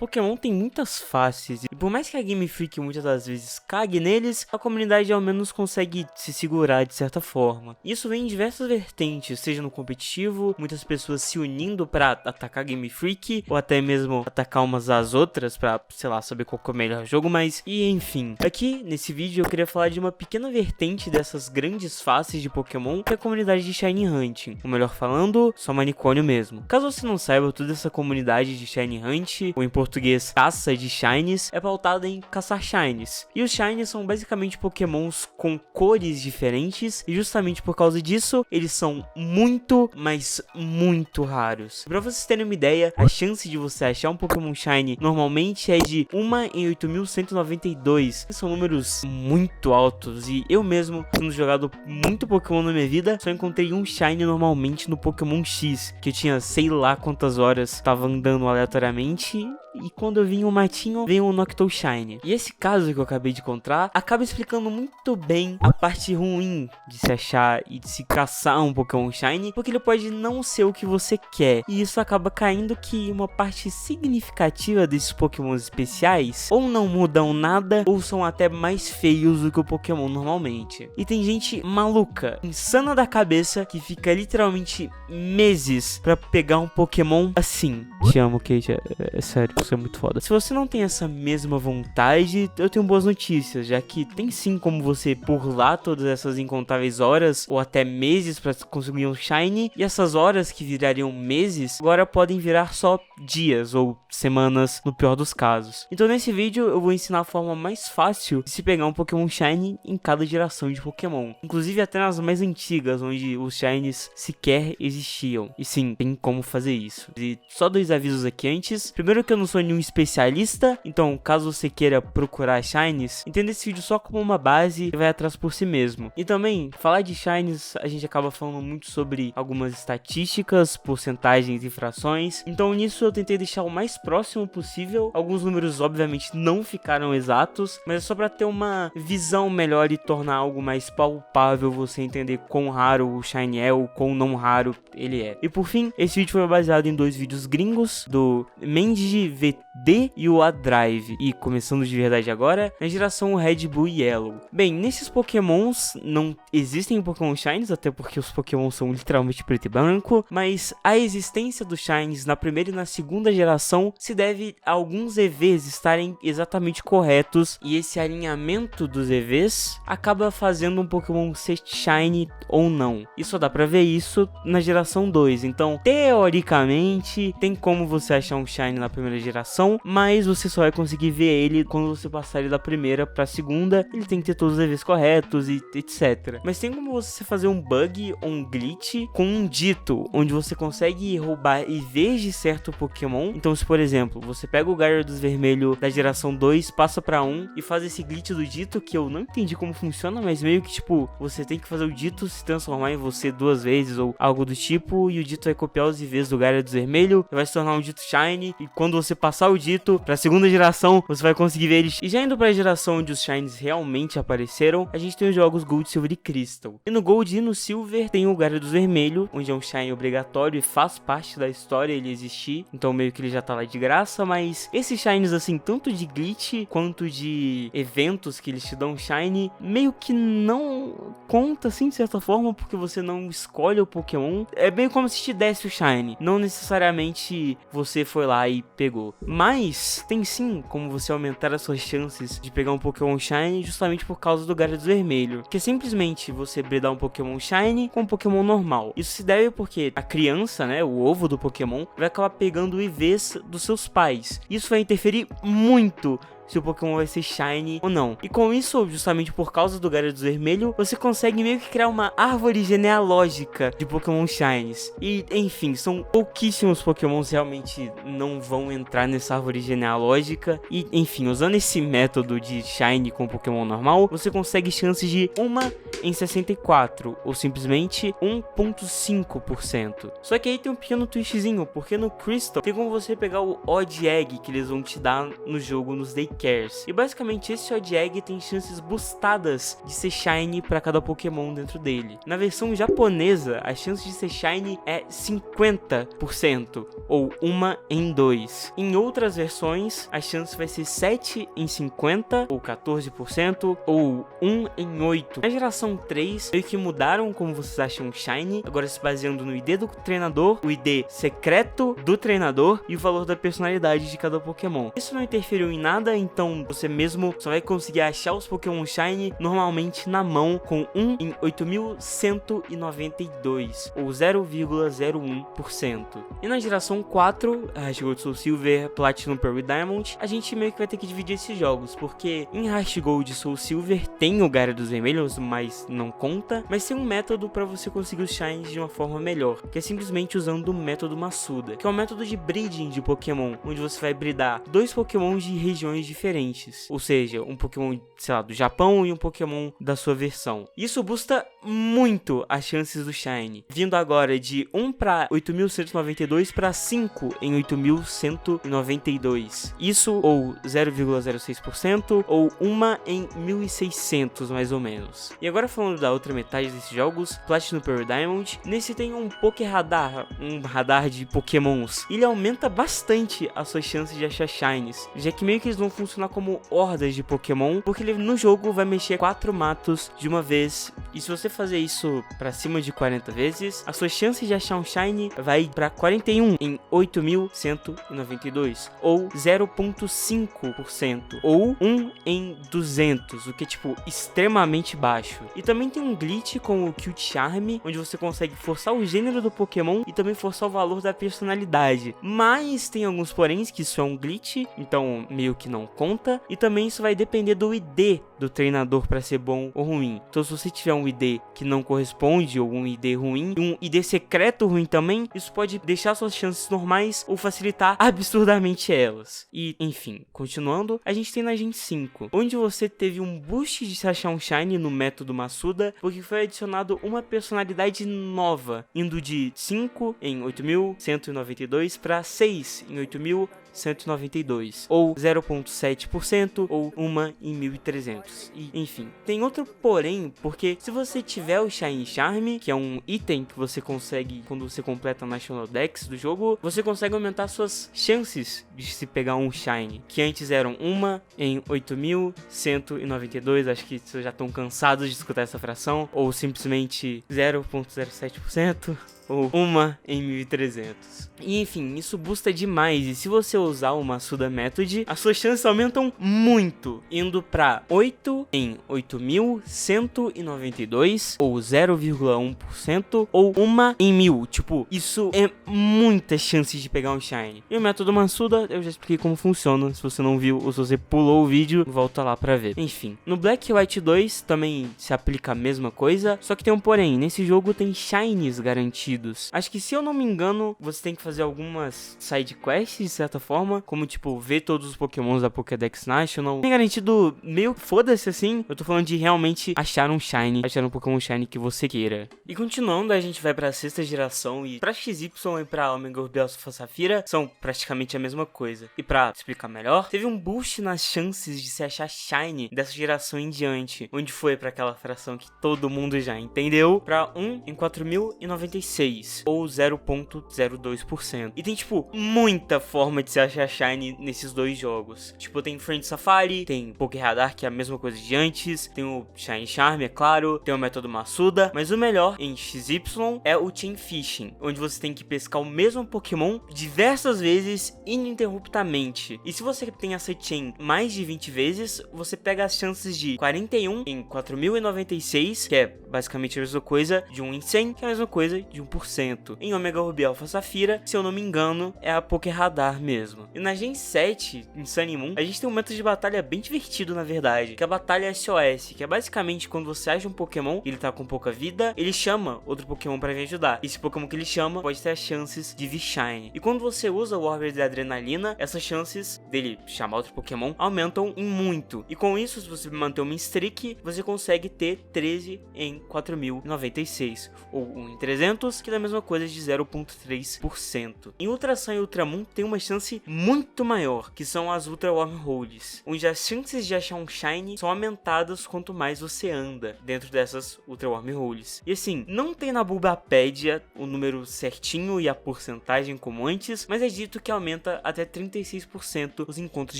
Pokémon tem muitas faces, e por mais que a Game Freak muitas das vezes cague neles, a comunidade ao menos consegue se segurar de certa forma. Isso vem em diversas vertentes, seja no competitivo, muitas pessoas se unindo pra atacar a Game Freak, ou até mesmo atacar umas às outras pra, sei lá, saber qual que é o melhor jogo, mas, e enfim. Aqui, nesse vídeo, eu queria falar de uma pequena vertente dessas grandes faces de Pokémon, que é a comunidade de Shiny Hunting, ou melhor falando, só manicômio mesmo. Caso você não saiba, toda essa comunidade de Shiny Hunt, ou em português, caça de Shinies, é pautada em caçar Shinies. E os Shinies são basicamente Pokémons com cores diferentes, e justamente por causa disso, eles são muito, mas muito raros. Pra vocês terem uma ideia, a chance de você achar um Pokémon Shiny normalmente é de 1 em 8.192. São números muito altos, e eu mesmo, tendo jogado muito Pokémon na minha vida, só encontrei um Shiny normalmente no Pokémon X, que eu tinha sei lá quantas horas, tava andando aleatoriamente, e quando eu vim um matinho, veio um Noctowl Shiny. E esse caso que eu acabei de encontrar, acaba explicando muito bem a parte ruim de se achar e de se caçar um Pokémon Shiny, porque ele pode não ser o que você quer. E isso acaba caindo que uma parte significativa desses Pokémons especiais ou não mudam nada, ou são até mais feios do que o Pokémon normalmente. E tem gente maluca, insana da cabeça, que fica literalmente meses pra pegar um Pokémon assim. Te amo, Kate, é sério, você é muito foda. Se você não tem essa mesma vontade, eu tenho boas notícias, já que tem sim como você burlar todas essas incontáveis horas, ou até meses pra conseguir um Shiny, e essas horas que virariam meses, agora podem virar só dias, ou semanas, no pior dos casos. Então nesse vídeo eu vou ensinar a forma mais fácil de se pegar um Pokémon Shiny em cada geração de Pokémon. Inclusive até nas mais antigas, onde os Shinies sequer existiam. E sim, tem como fazer isso. E só dois avisos aqui antes. Primeiro que eu não sou nenhum especialista, então caso você queira procurar Shinies, entenda esse vídeo só como uma base e vai atrás por si mesmo. E também, falar de Shinies, a gente acaba falando muito sobre algumas estatísticas, porcentagens e frações. Então nisso eu tentei deixar o mais próximo possível. Alguns números obviamente não ficaram exatos, mas é só para ter uma visão melhor e tornar algo mais palpável você entender quão raro o Shiny é ou quão não raro ele é. E por fim, esse vídeo foi baseado em dois vídeos gringos, do Mendy VD e o A-Drive. E começando de verdade agora, na geração Red, Blue e Yellow. Bem, nesses Pokémons não existem Pokémon Shinies, até porque os Pokémon são literalmente preto e branco, mas a existência dos Shinies na primeira e na segunda geração se deve a alguns EVs estarem exatamente corretos, e esse alinhamento dos EVs acaba fazendo um Pokémon ser Shiny ou não. E só dá pra ver isso na geração 2, então teoricamente tem como você achar um Shiny na primeira geração, mas você só vai conseguir ver ele quando você passar ele da primeira pra segunda. Ele tem que ter todos os EVs corretos e etc. Mas tem como você fazer um bug ou um glitch com um dito, onde você consegue roubar EVs de certo Pokémon. Então se por exemplo, você pega o Gyarados vermelho da geração 2, passa pra 1 e faz esse glitch do dito, que eu não entendi como funciona, mas meio que tipo, você tem que fazer o dito se transformar em você duas vezes ou algo do tipo, e o dito vai copiar os EVs do Gyarados vermelho, vai se tornar um dito Shiny, e quando você passar o dito pra segunda geração, você vai conseguir ver eles. E já indo pra geração onde os Shinies realmente apareceram, a gente tem os jogos Gold, Silver e Crystal. E no Gold e no Silver tem o Gyarados vermelho, onde é um Shiny obrigatório e faz parte da história ele existir, então meio que ele já tá lá de graça, mas esses Shinies assim, tanto de glitch quanto de eventos que eles te dão Shiny, meio que não conta assim de certa forma, porque você não escolhe o Pokémon. É bem como se te desse o Shiny, não necessariamente você foi lá e pegou, mas tem sim como você aumentar as suas chances de pegar um Pokémon Shiny justamente por causa do Gyarados vermelho, que é simplesmente você bredar um Pokémon Shiny com um Pokémon normal. Isso se deve porque a criança, né, o ovo do Pokémon, vai acabar pegando IVs dos seus pais. Isso vai interferir muito se o Pokémon vai ser Shiny ou não. E com isso, justamente por causa do Gyarados vermelho, você consegue meio que criar uma árvore genealógica de Pokémon Shinies. E, enfim, são pouquíssimos Pokémons realmente não vão entrar nessa árvore genealógica. E, enfim, usando esse método de Shiny com Pokémon normal, você consegue chances de 1 em 64, ou simplesmente 1,5%. Só que aí tem um pequeno twistzinho, porque no Crystal tem como você pegar o Odd Egg que eles vão te dar no jogo nos Day Cares. E basicamente esse Odd Egg tem chances boostadas de ser Shiny para cada Pokémon dentro dele. Na versão japonesa, a chance de ser Shiny é 50%, ou 1 em 2. Em outras versões, a chance vai ser 7 em 50, ou 14%, ou 1 em 8. Na geração 3, meio que mudaram como vocês acham Shiny, agora se baseando no ID do treinador, o ID secreto do treinador e o valor da personalidade de cada Pokémon. Isso não interferiu em nada, então você mesmo só vai conseguir achar os Pokémon Shiny normalmente na mão com 1 em 8.192, ou 0,01%. E na geração 4, Heart Gold, Soul Silver, Platinum, Pearl e Diamond, a gente meio que vai ter que dividir esses jogos, porque em Heart Gold e Soul Silver tem o Gyarados vermelhos, mas não conta, mas tem um método para você conseguir os Shines de uma forma melhor, que é simplesmente usando o método Masuda, que é um método de breeding de Pokémon, onde você vai breedar dois Pokémon de regiões diferentes, ou seja, um Pokémon, sei lá, do Japão e um Pokémon da sua versão. Isso boosta muito as chances do Shine, vindo agora de 1 para 8.192 para 5 em 8.192. Isso ou 0,06% ou 1 em 1.600 mais ou menos. E agora falando da outra metade desses jogos, Platinum, Pearl e Diamond, nesse tem um Pokéradar, um radar de Pokémons. Ele aumenta bastante as suas chances de achar Shines, já que meio que eles vão funcionar como hordas de Pokémon, porque ele no jogo vai mexer 4 matos de uma vez, e se você fazer isso pra cima de 40 vezes, as suas chances de achar um Shine vai pra 41 em 8.192, ou 0,5%, ou 1 em 200, o que é tipo extremamente baixo. E também tem um glitch com o Cute Charm, onde você consegue forçar o gênero do Pokémon e também forçar o valor da personalidade, mas tem alguns poréns que isso é um glitch, então meio que não conta, e também isso vai depender do ID do treinador para ser bom ou ruim. Então se você tiver um ID que não corresponde ou um ID ruim, e um ID secreto ruim também, isso pode deixar suas chances normais ou facilitar absurdamente elas. E enfim, continuando, a gente tem na Gen 5, onde você teve um boost de se achar um Shine no método Masuda, porque foi adicionado uma personalidade nova, indo de 5 em 8.192 para 6 em 8.192, ou 0,7% ou 1 em 1.300. E enfim, tem outro porém, porque se você tiver o Shiny Charm, que é um item que você consegue quando você completa a National Dex do jogo, você consegue aumentar suas chances de se pegar um Shiny, que antes eram 1 em 8.192, acho que vocês já estão cansados de escutar essa fração, ou simplesmente 0,07%, ou 1 em 1.300. E enfim, isso boosta demais, e se você usar o Masuda Method, as suas chances aumentam muito, indo pra 8 em 8.192, ou 0,1%, ou 1 em 1.000. Tipo, isso é muitas chances de pegar um Shine. E o método Masuda, eu já expliquei como funciona, se você não viu ou se você pulou o vídeo, volta lá pra ver. Enfim, no Black White 2 também se aplica a mesma coisa, só que tem um porém, nesse jogo tem Shinies garantidos. Acho que se eu não me engano, você tem que fazer algumas side quests de certa forma, como tipo, ver todos os Pokémons da Pokédex National. Tem garantido meio foda-se assim, eu tô falando de realmente achar um Shiny, achar um Pokémon Shiny que você queira. E continuando, a gente vai pra 6ª geração, e pra XY e pra Omega Ruby Alpha Safira são praticamente a mesma coisa. E pra explicar melhor, teve um boost nas chances de se achar Shiny dessa geração em diante, onde foi pra aquela fração que todo mundo já entendeu, pra 1 em 4.096, ou 0,02%. E tem, tipo, muita forma de se achar Shiny nesses dois jogos. Tipo, tem Friend Safari, tem Pokéradar, que é a mesma coisa de antes, tem o Shiny Charm, é claro, tem o método Masuda, mas o melhor em XY é o Chain Fishing, onde você tem que pescar o mesmo Pokémon diversas vezes ininterruptamente. E se você tem essa chain mais de 20 vezes, você pega as chances de 41 em 4.096, que é basicamente a mesma coisa de 1 em 100, que é a mesma coisa de 1%. Em Omega Ruby Alpha Safira, se eu não me engano, é a Pokéradar mesmo. E na Gen 7, em Sun e Moon, a gente tem um método de batalha bem divertido, na verdade, que é a batalha SOS, que é basicamente quando você acha um Pokémon e ele tá com pouca vida, ele chama outro Pokémon pra vir ajudar. Esse Pokémon que ele chama pode ter as chances de vir Shine. E quando você usa o Warrior de Adrenalina, essas chances dele chamar outro Pokémon aumentam em muito. E com isso, se você manter uma streak, você consegue ter 13 em 4.096, ou 1 em 300, que da mesma coisa de 0,3%. Em Ultra Sun e Ultramoon tem uma chance muito maior, que são as Ultra Wormholes, onde as chances de achar um Shiny são aumentadas quanto mais você anda dentro dessas Ultra Wormholes. E assim, não tem na Bulbapedia o número certinho e a porcentagem como antes, mas é dito que aumenta até 36% os encontros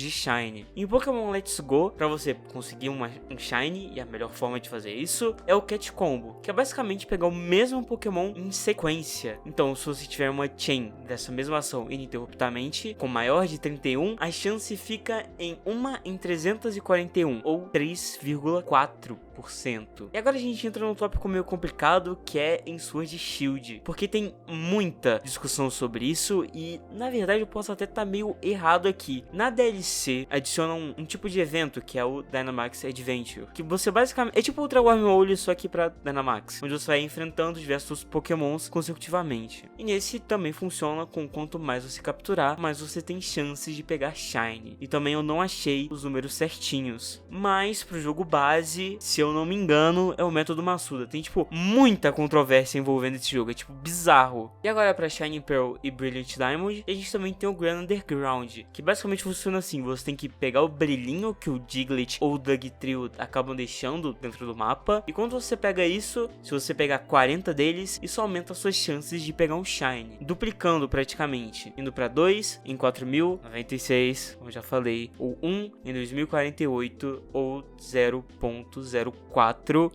de Shiny. Em Pokémon Let's Go, para você conseguir um Shiny, e a melhor forma de fazer isso é o Cat Combo, que é basicamente pegar o mesmo Pokémon em sequência. Então, se você tiver uma chain dessa mesma ação ininterruptamente, com maior de 31, a chance fica em 1 em 341, ou 3,4%. E agora a gente entra num tópico meio complicado, que é em Sword Shield, porque tem muita discussão sobre isso e, na verdade, eu posso até estar meio errado aqui. Na DLC, adicionam um tipo de evento, que é o Dynamax Adventure, que você basicamente... é tipo Ultra Wormhole, só que pra Dynamax, onde você vai enfrentando diversos Pokémons consecutivamente. E nesse também funciona com quanto mais você capturar, mais você tem chances de pegar Shiny. E também eu não achei os números certinhos. Mas pro jogo base, se eu não me engano, é o método Massuda. Tem, tipo, muita controvérsia envolvendo esse jogo. É, tipo, bizarro. E agora pra Shining Pearl e Brilliant Diamond, a gente também tem o Grand Underground, que basicamente funciona assim. Você tem que pegar o brilhinho que o Diglett ou o Dugtrio acabam deixando dentro do mapa. E quando você pega isso, se você pegar 40 deles, isso aumenta as suas chances de pegar um Shiny, duplicando praticamente, indo para 2 em 4096, como já falei, ou 1 em 2048, ou 0,04%.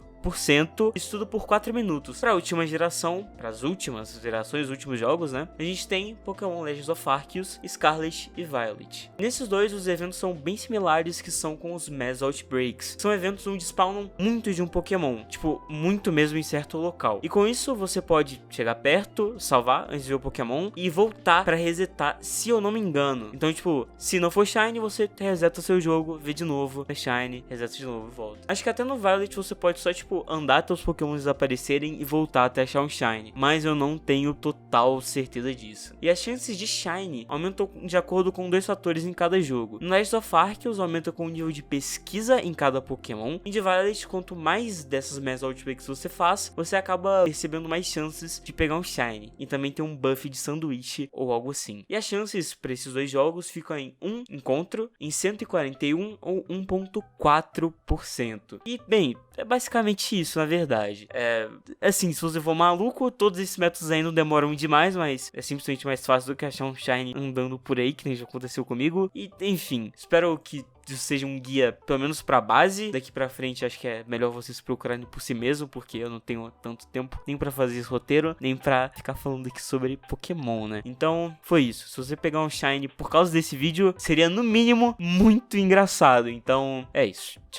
Isso tudo por 4 minutos. Para a última geração, para as últimas gerações, os últimos jogos, né? A gente tem Pokémon Legends of Arceus, Scarlet e Violet. Nesses dois, os eventos são bem similares, que são com os Mass Outbreaks. São eventos onde spawnam muito de um Pokémon, tipo, muito mesmo em certo local. E com isso, você pode chegar perto, salvar antes de ver o Pokémon e voltar para resetar, se eu não me engano. Então, tipo, se não for Shiny, você reseta o seu jogo, vê de novo, é Shiny, reseta de novo e volta. Acho que até no Violet você pode só, tipo, andar até os Pokémon desaparecerem e voltar até achar um Shiny, mas eu não tenho total certeza disso. E as chances de Shiny aumentam de acordo com 2 fatores em cada jogo. No Legends of Arceus aumenta com o nível de pesquisa em cada Pokémon, e de Violet, quanto mais dessas Mass Outbreaks você faz, você acaba recebendo mais chances de pegar um Shiny, e também tem um buff de sanduíche ou algo assim. E as chances para esses dois jogos ficam em 1 encontro, em 141 ou 1,4%. E bem, é basicamente isso, na verdade. Assim, se você for maluco, todos esses métodos ainda não demoram demais, mas é simplesmente mais fácil do que achar um Shiny andando por aí, que nem já aconteceu comigo. E, enfim, espero que isso seja um guia, pelo menos pra base. Daqui pra frente, acho que é melhor vocês procurarem por si mesmo, porque eu não tenho tanto tempo nem pra fazer esse roteiro, nem pra ficar falando aqui sobre Pokémon, né? Então, foi isso. Se você pegar um Shiny por causa desse vídeo, seria, no mínimo, muito engraçado. Então, é isso. Tchau.